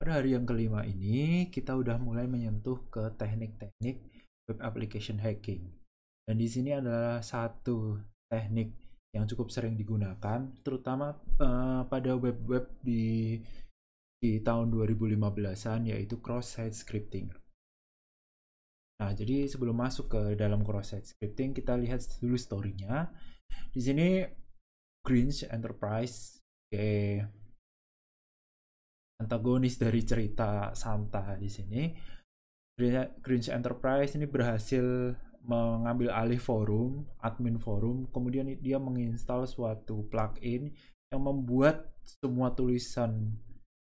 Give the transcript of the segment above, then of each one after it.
pada hari yang kelima ini kita udah mulai menyentuh ke teknik-teknik web application hacking. Dan di sini adalah satu teknik yang cukup sering digunakan, terutama pada web-web di tahun 2015-an, yaitu cross-site scripting. Nah, jadi sebelum masuk ke dalam cross-site scripting, kita lihat dulu story-nya. Di sini Grinch Enterprise, antagonis dari cerita Santa di sini. Grinch Enterprise ini berhasil mengambil alih forum, admin forum, kemudian dia menginstal suatu plugin yang membuat semua tulisan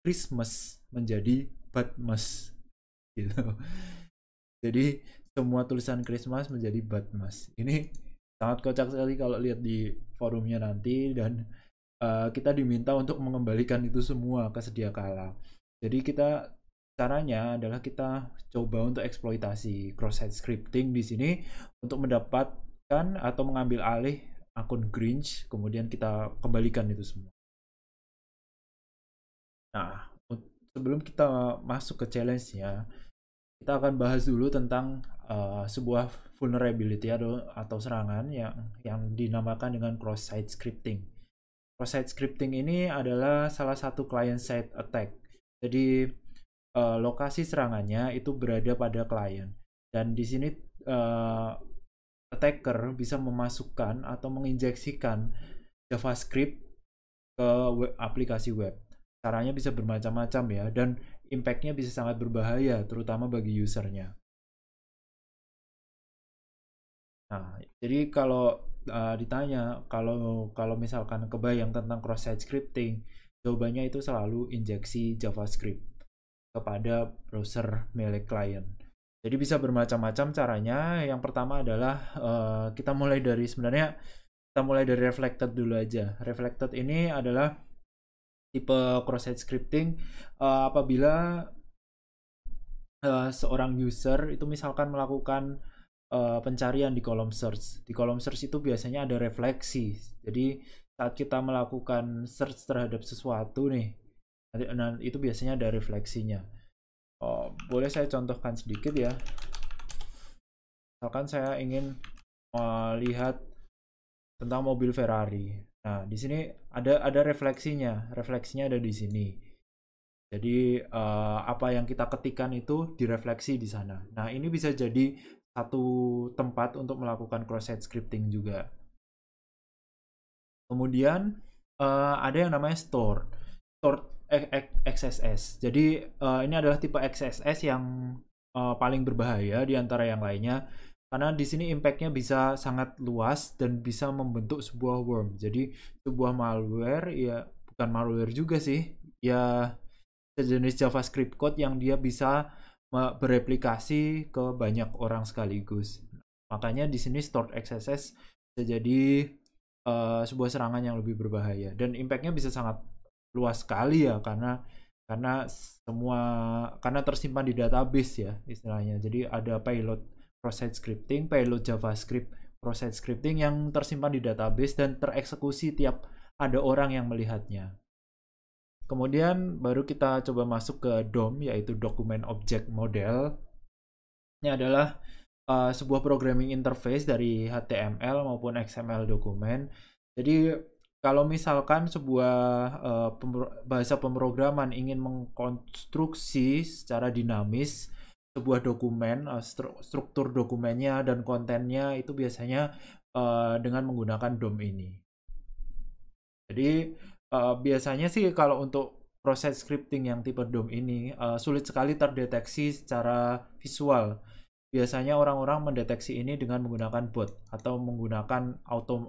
Christmas menjadi Badmas gitu. Jadi semua tulisan Christmas menjadi Badmas. Ini sangat kocak sekali kalau lihat di forumnya nanti, dan kita diminta untuk mengembalikan itu semua ke sedia kala. Jadi caranya adalah kita coba untuk eksploitasi cross-site scripting di sini untuk mendapatkan atau mengambil alih akun Grinch, kemudian kita kembalikan itu semua. Nah, sebelum kita masuk ke challenge-nya, kita akan bahas dulu tentang sebuah vulnerability atau serangan yang dinamakan dengan cross-site scripting. Cross-site scripting ini adalah salah satu client-side attack. Jadi lokasi serangannya itu berada pada klien, dan di sini attacker bisa memasukkan atau menginjeksikan JavaScript ke aplikasi web. Caranya bisa bermacam-macam ya, dan impact-nya bisa sangat berbahaya, terutama bagi usernya. Nah, jadi kalau ditanya, kalau misalkan kebayang tentang cross-site scripting, jawabannya itu selalu injeksi JavaScript kepada browser milik klien. Jadi bisa bermacam-macam caranya. Yang pertama adalah kita mulai dari reflected dulu aja. Reflected ini adalah tipe cross-site scripting apabila seorang user itu misalkan melakukan pencarian di kolom search. Di kolom search itu biasanya ada refleksi. Jadi saat kita melakukan search terhadap sesuatu nih, itu biasanya ada refleksinya. Boleh saya contohkan sedikit ya. Misalkan saya ingin lihat tentang mobil Ferrari. Nah, di sini ada refleksinya. Refleksinya ada di sini. Jadi apa yang kita ketikkan itu direfleksi di sana. Nah, ini bisa jadi satu tempat untuk melakukan cross-site scripting juga. Kemudian ada yang namanya stored XSS. Jadi ini adalah tipe XSS yang paling berbahaya di antara yang lainnya, karena di sini impact-nya bisa sangat luas dan bisa membentuk sebuah worm. Jadi sebuah malware, ya bukan malware juga sih, ya sejenis JavaScript code yang dia bisa bereplikasi ke banyak orang sekaligus. Makanya di sini stored XSS bisa jadi sebuah serangan yang lebih berbahaya, dan impact-nya bisa sangat luas sekali ya, karena tersimpan di database ya istilahnya. Jadi ada payload cross-site scripting, payload JavaScript cross-site scripting yang tersimpan di database dan tereksekusi tiap ada orang yang melihatnya. Kemudian baru kita coba masuk ke DOM, yaitu Document Object Model. Ini adalah sebuah programming interface dari HTML maupun XML dokumen. Jadi kalau misalkan sebuah bahasa pemrograman ingin mengkonstruksi secara dinamis sebuah dokumen, struktur dokumennya dan kontennya itu biasanya dengan menggunakan DOM ini. Jadi biasanya sih kalau untuk proses scripting yang tipe DOM ini sulit sekali terdeteksi secara visual. Biasanya orang-orang mendeteksi ini dengan menggunakan bot atau menggunakan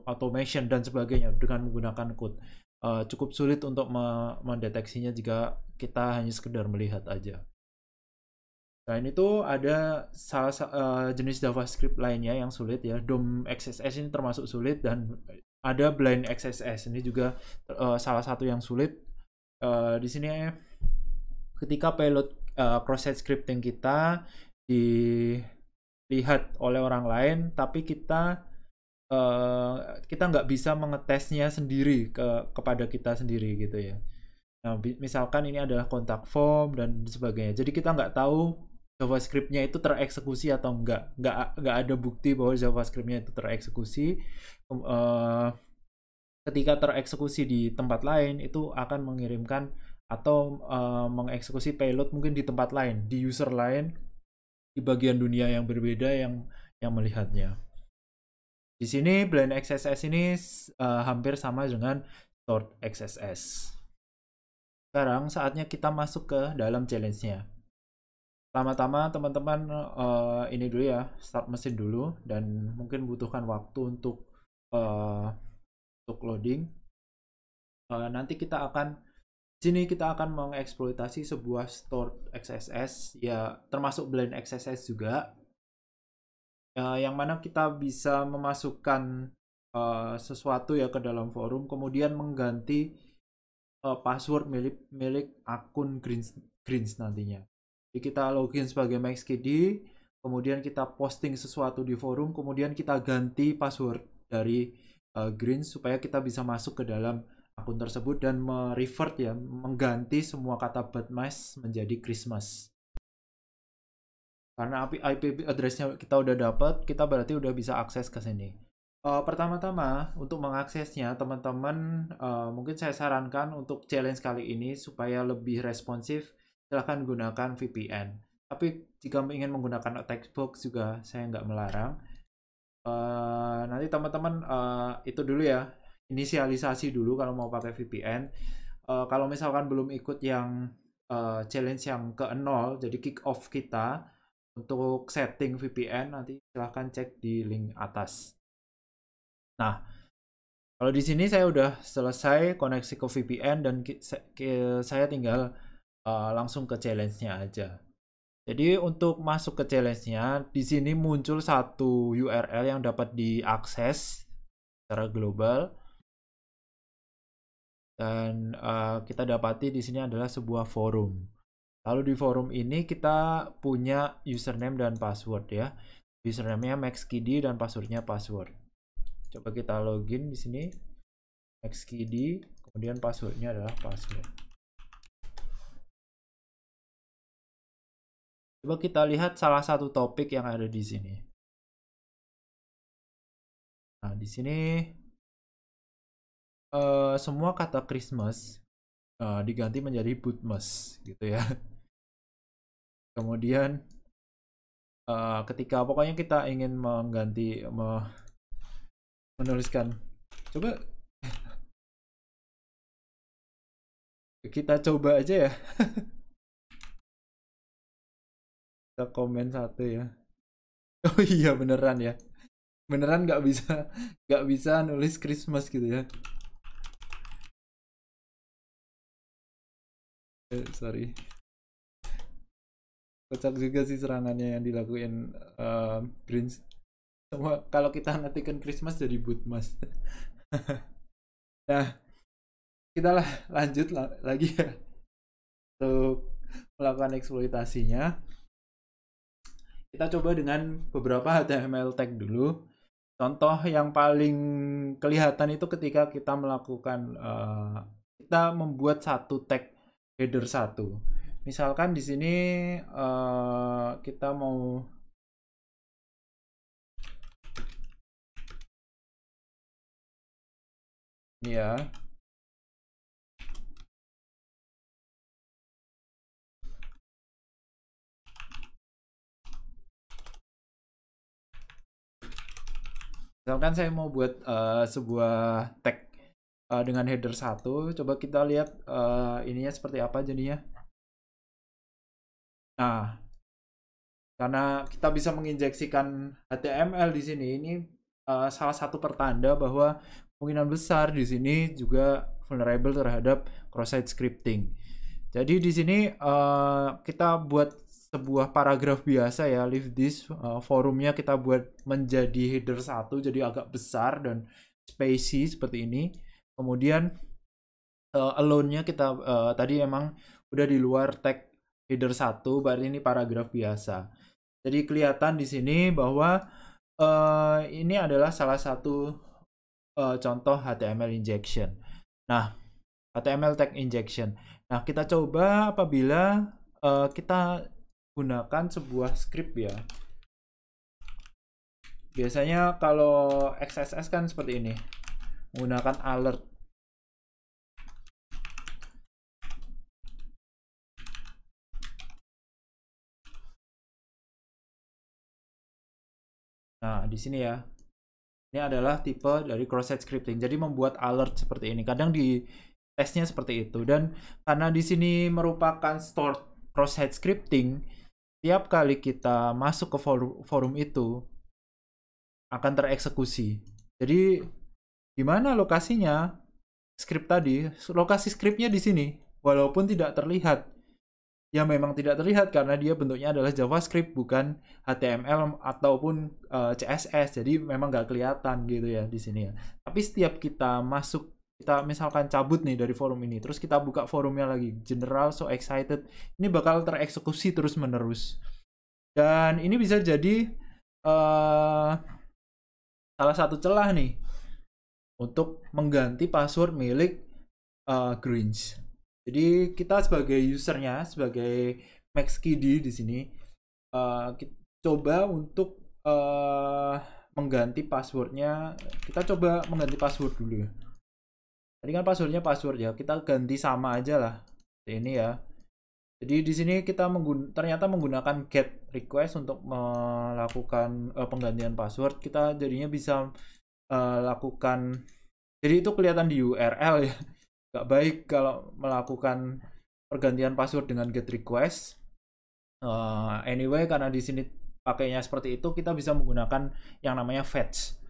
automation dan sebagainya dengan menggunakan code. Cukup sulit untuk mendeteksinya jika kita hanya sekedar melihat aja. Selain itu ada jenis JavaScript lainnya yang sulit ya. DOM XSS ini termasuk sulit, dan ada blind XSS ini juga salah satu yang sulit. Di sini ketika payload cross-site scripting kita dilihat oleh orang lain, tapi kita nggak bisa mengetesnya sendiri kepada kita sendiri gitu ya. Nah, misalkan ini adalah kontak form dan sebagainya. Jadi kita nggak tahu JavaScript-nya itu tereksekusi atau enggak. Nggak ada bukti bahwa JavaScript-nya itu tereksekusi. Ketika tereksekusi di tempat lain, itu akan mengirimkan atau mengeksekusi payload mungkin di tempat lain, di user lain, di bagian dunia yang berbeda yang melihatnya. Di sini Blend XSS ini hampir sama dengan Stored XSS. Sekarang saatnya kita masuk ke dalam challenge-nya. Pertama-tama teman-teman ini dulu ya, start mesin dulu dan mungkin butuhkan waktu untuk loading. Nanti kita akan sini kita akan mengeksploitasi sebuah stored XSS ya, termasuk Blend XSS juga, yang mana kita bisa memasukkan sesuatu ya ke dalam forum, kemudian mengganti password milik akun Greens nantinya. Jadi kita login sebagai MaxKD, kemudian kita posting sesuatu di forum, kemudian kita ganti password dari Greens supaya kita bisa masuk ke dalam akun tersebut dan merevert ya, mengganti semua kata Badmas menjadi Christmas. Karena IP address-nya kita udah dapat, kita berarti udah bisa akses ke sini. Pertama-tama untuk mengaksesnya teman-teman, mungkin saya sarankan untuk challenge kali ini supaya lebih responsif, silahkan gunakan VPN. Tapi jika ingin menggunakan textbox juga saya nggak melarang. Nanti teman-teman itu dulu ya, inisialisasi dulu kalau mau pakai VPN. Kalau misalkan belum ikut yang challenge yang ke-0, jadi kick off kita untuk setting VPN, nanti silahkan cek di link atas. Nah, kalau di sini saya udah selesai koneksi ke VPN dan saya tinggal langsung ke challenge-nya aja. Jadi untuk masuk ke challenge-nya, di sini muncul satu URL yang dapat diakses secara global. Dan kita dapati di sini adalah sebuah forum. Lalu di forum ini kita punya username dan password ya. Username-nya MaxKD dan passwordnya password. Coba kita login di sini. MaxKD, kemudian passwordnya adalah password. Coba kita lihat salah satu topik yang ada di sini. Nah, di sini semua kata Christmas diganti menjadi Budmas gitu ya. Kemudian ketika pokoknya kita ingin mengganti menuliskan, coba kita coba aja ya. Kita komen satu ya. Oh iya beneran ya, beneran nggak bisa nulis Christmas gitu ya. Sorry, kocak juga sih serangannya yang dilakuin Greens. Semua kalau kita ngetikkan Christmas jadi Budmas. Nah, kita lanjut lagi ya untuk melakukan eksploitasinya. Kita coba dengan beberapa HTML tag dulu. Contoh yang paling kelihatan itu ketika kita melakukan kita membuat satu tag header satu. Misalkan di sini kita mau ya. Misalkan saya mau buat sebuah tag dengan header 1, coba kita lihat ininya seperti apa jadinya. Nah, karena kita bisa menginjeksikan HTML di sini, ini salah satu pertanda bahwa kemungkinan besar di sini juga vulnerable terhadap cross-site scripting. Jadi di sini kita buat sebuah paragraf biasa ya, leave this, forumnya kita buat menjadi header 1, jadi agak besar dan spacey seperti ini. Kemudian alone-nya kita tadi emang udah di luar tag header 1, berarti ini paragraf biasa. Jadi kelihatan di sini bahwa ini adalah salah satu contoh HTML injection. Nah, HTML tag injection. Nah, kita coba apabila kita gunakan sebuah script ya. Biasanya kalau XSS kan seperti ini, menggunakan alert. Nah, di sini ya. Ini adalah tipe dari cross-site scripting. Jadi membuat alert seperti ini. Kadang di tesnya seperti itu. Dan karena di sini merupakan stored cross-site scripting, tiap kali kita masuk ke forum itu akan tereksekusi. Jadi di mana lokasinya script tadi? Lokasi scriptnya di sini, walaupun tidak terlihat. Ya memang tidak terlihat karena dia bentuknya adalah JavaScript bukan HTML ataupun CSS. Jadi memang nggak kelihatan gitu ya di sini ya. Tapi setiap kita masuk, kita misalkan cabut nih dari forum ini, terus kita buka forumnya lagi, general so excited, ini bakal tereksekusi terus menerus. Dan ini bisa jadi salah satu celah nih untuk mengganti password milik Grinch. Jadi kita sebagai usernya, sebagai MaxKD di sini, kita coba untuk mengganti passwordnya. Kita coba mengganti password dulu ya. Tadi kan passwordnya password ya, kita ganti sama aja lah. Ini ya. Jadi di sini kita ternyata menggunakan get request untuk melakukan penggantian password. Kita jadinya bisa lakukan. Jadi itu kelihatan di URL ya. Gak baik kalau melakukan pergantian password dengan get request. Anyway, karena di sini pakainya seperti itu, kita bisa menggunakan yang namanya fetch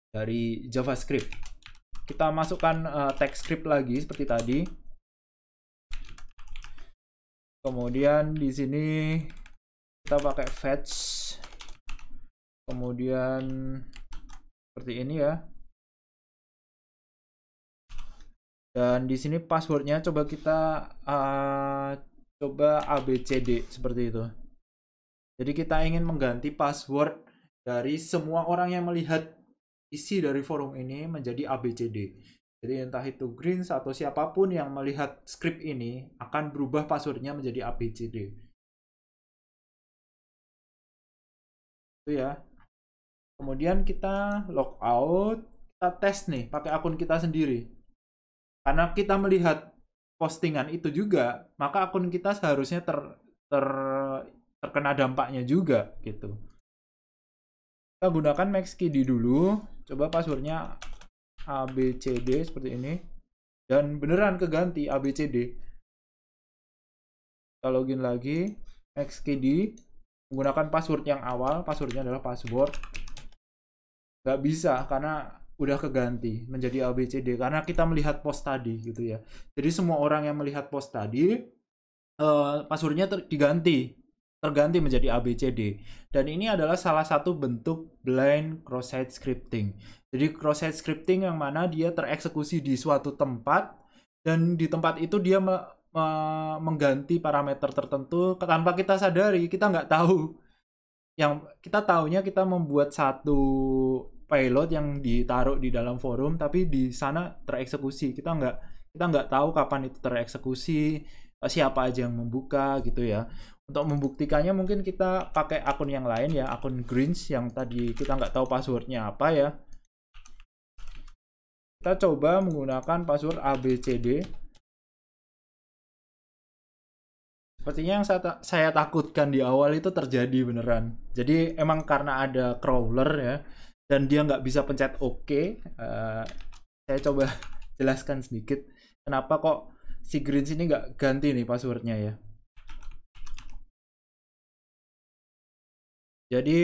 dari JavaScript. Kita masukkan tag script lagi seperti tadi. Kemudian di sini kita pakai fetch. Kemudian seperti ini ya. Dan di sini passwordnya coba kita coba ABCD seperti itu. Jadi kita ingin mengganti password dari semua orang yang melihat isi dari forum ini menjadi ABCD. Jadi entah itu Grinch atau siapapun yang melihat script ini akan berubah passwordnya menjadi ABCD. Itu ya. Kemudian kita logout, kita tes nih pakai akun kita sendiri. Karena kita melihat postingan itu juga, maka akun kita seharusnya terkena dampaknya juga gitu. Kita gunakan MaxKD dulu, coba passwordnya ABCD seperti ini, dan beneran keganti ABCD. Kita login lagi, MaxKD, menggunakan password yang awal, passwordnya adalah password. Nggak bisa karena udah keganti menjadi ABCD karena kita melihat post tadi gitu ya. Jadi semua orang yang melihat post tadi passwordnya terganti menjadi ABCD. Dan ini adalah salah satu bentuk blind cross-site scripting. Jadi cross-site scripting yang mana dia tereksekusi di suatu tempat dan di tempat itu dia mengganti parameter tertentu tanpa kita sadari, kita nggak tahu. Yang kita tahunya kita membuat satu payload yang ditaruh di dalam forum tapi di sana tereksekusi. Kita nggak tahu kapan itu tereksekusi, siapa aja yang membuka gitu ya. Untuk membuktikannya mungkin kita pakai akun yang lain ya, akun Grinch yang tadi kita nggak tahu passwordnya apa ya. Kita coba menggunakan password ABCD. Sepertinya yang saya takutkan di awal itu terjadi beneran. Jadi emang karena ada crawler ya, dan dia nggak bisa pencet OK. Saya coba jelaskan sedikit kenapa kok si Grinch ini nggak ganti nih passwordnya ya. Jadi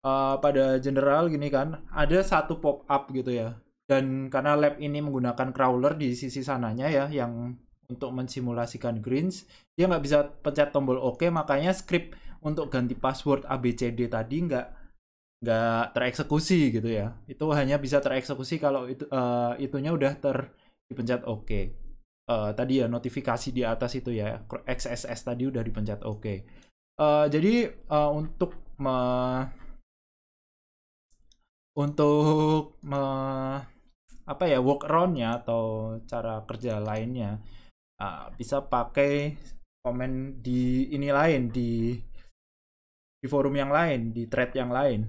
pada general gini kan, ada satu pop up gitu ya. Dan karena lab ini menggunakan crawler di sisi sananya ya, yang untuk mensimulasikan Grinch, dia nggak bisa pencet tombol OK, makanya script untuk ganti password ABCD tadi nggak tereksekusi gitu ya. Itu hanya bisa tereksekusi kalau itunya udah dipencet OK. Tadi ya notifikasi di atas itu ya, XSS tadi udah dipencet OK. Jadi untuk apa ya, workaround-nya atau cara kerja lainnya, bisa pakai komen di ini lain, di forum yang lain, di thread yang lain.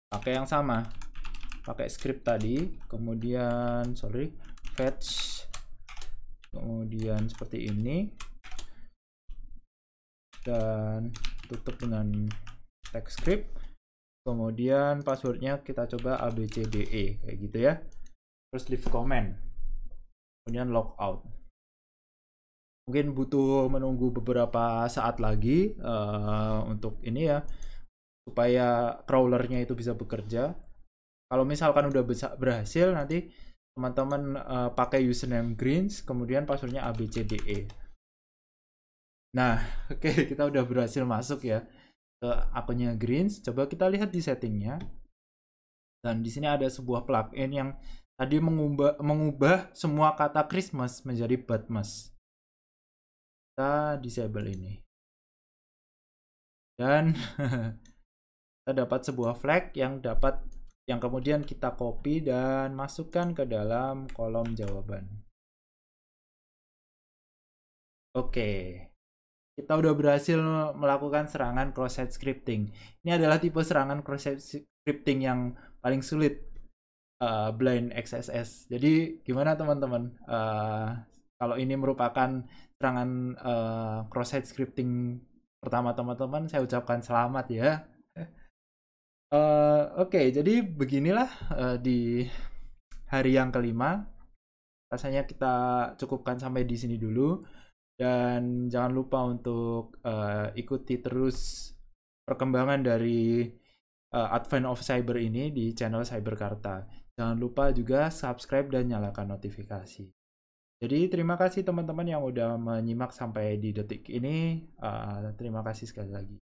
Pakai yang sama, pakai script tadi, kemudian fetch, kemudian seperti ini, dan tutup dengan text script. Kemudian passwordnya kita coba abcde kayak gitu ya. Terus leave comment, kemudian logout. Mungkin butuh menunggu beberapa saat lagi untuk ini ya, supaya crawlernya itu bisa bekerja. Kalau misalkan udah berhasil, nanti teman-teman pakai username greens, kemudian passwordnya abcde. Nah, oke, kita udah berhasil masuk ya ke akunnya greens. Coba kita lihat di settingnya. Dan di sini ada sebuah plugin yang tadi mengubah semua kata Christmas menjadi Badmas. Kita disable ini. Dan kita dapat sebuah flag yang kemudian kita copy dan masukkan ke dalam kolom jawaban. Oke. Kita udah berhasil melakukan serangan cross-site scripting. Ini adalah tipe serangan cross-site scripting yang paling sulit, blind XSS. Jadi gimana teman-teman? Kalau ini merupakan serangan cross-site scripting pertama teman-teman, saya ucapkan selamat ya. Oke, jadi beginilah di hari yang kelima. Rasanya kita cukupkan sampai di sini dulu. Dan jangan lupa untuk ikuti terus perkembangan dari Advent of Cyber ini di channel Cyberkarta. Jangan lupa juga subscribe dan nyalakan notifikasi. Jadi terima kasih teman-teman yang udah menyimak sampai di detik ini. Terima kasih sekali lagi.